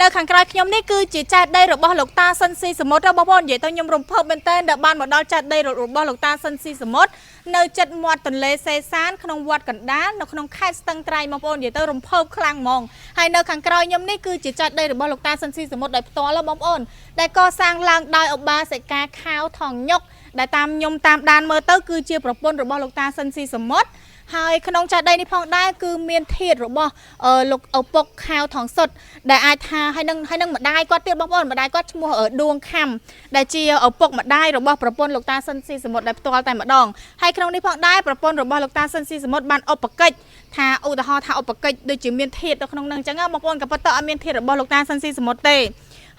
នៅខាងក្រោយខ្ញុំនេះគឺជាចែកដីរបស់លោកតាសិនស៊ីសមុទ្របងប្អូននិយាយទៅខ្ញុំរំភើបមែនទែនដែលបានមកដល់ចែកដីរបស់លោកតាសិនស៊ីសមុទ្រនៅចិត្តមាត់ទន្លេសេសានក្នុងវត្តកណ្ដាលនៅក្នុងខេត្តស្ទឹងត្រែងបងប្អូននិយាយទៅរំភើបខ្លាំងហ្មងហើយនៅខាងក្រោយខ្ញុំនេះគឺជាចែកដីរបស់លោកតាសិនស៊ីសមុទ្រដោយផ្ទាល់បងប្អូនដែលកសាងឡើងដោយឧបាសិកាខៅថងញុកដែលតាមខ្ញុំតាមដានមើលទៅគឺជាប្រពន្ធរបស់លោកតាសិនស៊ីសមុទ្រហើយក្នុងចែកដីនេះផងដែរគឺមានធាតុរបស់លោកឪពុកខៅថងសុតដែលអាចថាហើយនឹងម្ដាយគាត់ទៀតបងប្អូនម្ដាយគាត់ឈ្មោះដួងខំដែលជាឪពុកម្ដាយរបស់ប្រពន្ធលោកតាសិនស៊ីសមុទ្រដែលផ្ទាល់តែម្ដងហើយក្នុងនេះផងដែរប្រពន្ធរបស់លោកតាសិនស៊ីសមុទ្របានឧបកិច្ចថាឧទាហរណ៍ថាឧបកិច្ចដូចជាមានធាតុនៅក្នុងនឹងអញ្ចឹងបងប្អូនក៏ប៉ុន្តែអត់មានធាតុរបស់លោកតាសិនស៊ីសមុទ្រទេ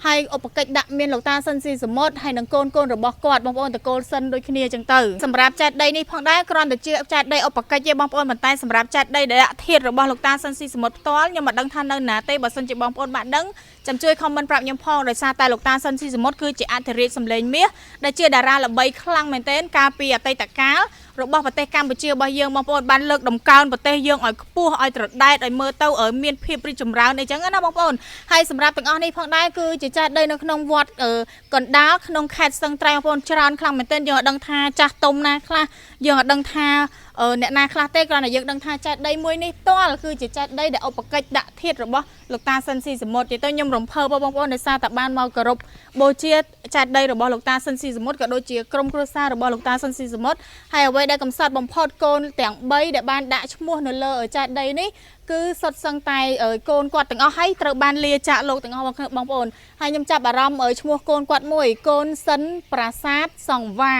ហើយឧបកិច្ចដាក់មានលោកតាសិនស៊ីសមុទ្រហើយនឹងកូនរបស់គាត់បងប្អូនតកូលសិនដូចគ្នាអញ្ចឹងទៅសម្រាប់ចែកដីនេះផងដែរគ្រាន់តែជាចែកដីឧបកិច្ចទេបងប្អូនប៉ុន្តែសម្រាប់ចែកដីដែលដាក់ធាតុរបស់លោកតាសិនស៊ីសមុទ្រផ្ទាល់ខ្ញុំមិនដឹងថានៅណាទេបើសិនជាបងប្អូនបានដឹងចាំជួយ comment ប្រាប់ខ្ញុំផងដោយសារតែលោកតាសិនស៊ីសមុទ្រគឺជាអធិរាជសម្លេងមាសដែលជាតារាល្បីខ្លាំងមែនទែនកាលពីអតីតកាលរបស់ប្រទេសកម្ពុជារបស់យើងបងប្អូនបានលើកដំកើងប្រទេសយើងឲ្យខ្ពស់ឲ្យត្រដែតឲ្យមើលទៅឲ្យមានភាពរីកចម្រើនអីចឹងណាបងប្អូនហើយសម្រាប់ទាំងអស់នេះផងដែរគឺជាចែកដីនៅក្នុងវត្តកណ្ដាលក្នុងខេត្តស្ទឹងត្រែងបងប្អូនច្រើនខ្លាំងមែនទែនយើងអត់ដឹងថាចាស់ទុំណាខ្លះយើងអត់ដឹងថាអ្នកណាខ្លះទេគ្រាន់តែយើងដឹងថាចែកដីមួយនេះផ្ទាល់គឺជាចែកដីដែលឧបកិច្ចដាក់ធាតុរបស់លោកតាសិនស៊ីសមុទ្រនិយាយទៅខ្ញុំរំភើបបងប្អូនដោយសារតែបានមកគោរពបូជាចែកដីរបស់លោកតាសិនស៊ីសមុទ្រក៏ដូចជាក្រុមគ្រួសាររបស់លោកតាសិនស៊ីសមុទ្រហើយអ្វីដែលកំសត់បំផុតកូនទាំង3ដែលបានដាក់ឈ្មោះនៅលើចែកដីនេះគឺសុទ្ធសឹងតែកូនគាត់ទាំងអស់ហើយត្រូវបានលាចាកលោកទាំងអស់បងប្អូនហើយខ្ញុំចាប់អារម្មណ៍ឈ្មោះកូនគាត់មួយកូនសិនប្រាសាទសង្វា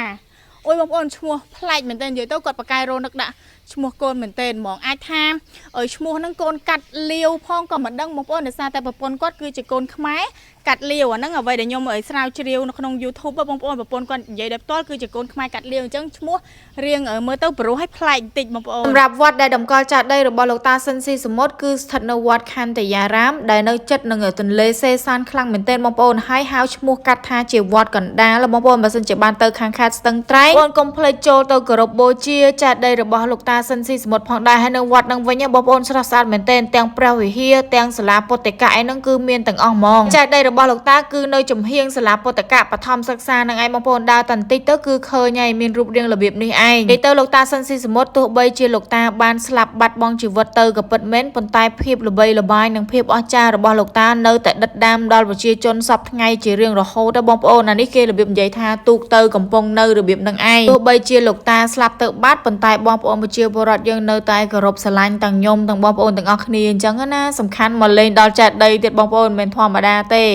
អូយបងប្អូនឈ្មោះប្លែកមែនទែននិយាយទៅគាត់បកកាយរនឹកដាក់ឈ្មោះកូនមែនទែនហ្មងអាចថាឈ្មោះហ្នឹងកូនកាត់លាវផងក៏មិនដឹងបងប្អូនដោយសារតែប្រពន្ធគាត់គឺជាកូនខ្មែរកាត់លាវអាហ្នឹងអ្វីដែលខ្ញុំស្រាវជ្រាវនៅក្នុង YouTube បងប្អូនប្រពន្ធគាត់និយាយដល់ផ្ទាល់គឺជាកូនខ្មែរកាត់លាវអញ្ចឹងឈ្មោះរៀងមើលទៅប្រុសឲ្យប្លែកបន្តិចបងប្អូនសម្រាប់វត្តដែលតម្កល់ចាស់ដីរបស់លោកតាសិនស៊ីសមុទ្រគឺស្ថិតនៅវត្តខន្ទយារាមដែលនៅជិតនឹងទន្លេសេសានខ្លាំងមែនទែនបងប្អូនហើយហៅឈ្មោះកាត់ថាជាវត្តកណ្ដាលបងប្អូនបើសិនជាបានទៅខាងខេត្តស្ទឹងត្រែងបងកុំភ្លេចចូលទៅគោរពបូជាចាស់ដីរបស់លោកតាសិនស៊ីសមុទ្រផងដែរហើយនៅវត្តនឹងវិញបងប្អូនស្រស់ស្អាតមែនទែនទាំងព្រះវិហារទាំងសាលាពុទ្ធិកៈឯហ្នឹងគឺមានទាំងអស់ហ្មងចាស់ដីរបស់លោកតាគឺនៅចំហៀងសាលាពុទ្ធិកៈបឋមសិក្សានឹងឯងបងប្អូនដើរតន្តិចទៅគឺឃើញហើយមានរូបរាងរបៀបនេះឯងនិយាយទៅលោកតាសិនស៊ីសមុទ្រទោះបីជាលោកតាបានស្លាប់បាត់បង់ជីវិតទៅក៏ពិតមែនប៉ុន្តែភាពល្បីល្បាញនិងភាពអស្ចារ្យរបស់លោកតានៅតែដិតដាមដល់ប្រជាជនសពថ្ងៃជារៀងរហូតដល់បងប្អូនអានេះគេរបៀបនិយាយថាទូកទៅកំពុងនៅរបៀបនឹងឯងទោះបីជាលោកតាស្លាប់ទៅបាត់ប៉ុន្តែបងប្អូនប្រជាពលរដ្ឋយើងនៅតែគោរពស្រឡាញ់ទាំងខ្ញុំទាំងបងប្អូនទាំងអស់គ្នាអញ្ចឹងណាសំខាន់មកលេងដល់ចែកដីទៀតបងប្អូនមិនមែនធម្មតាទេ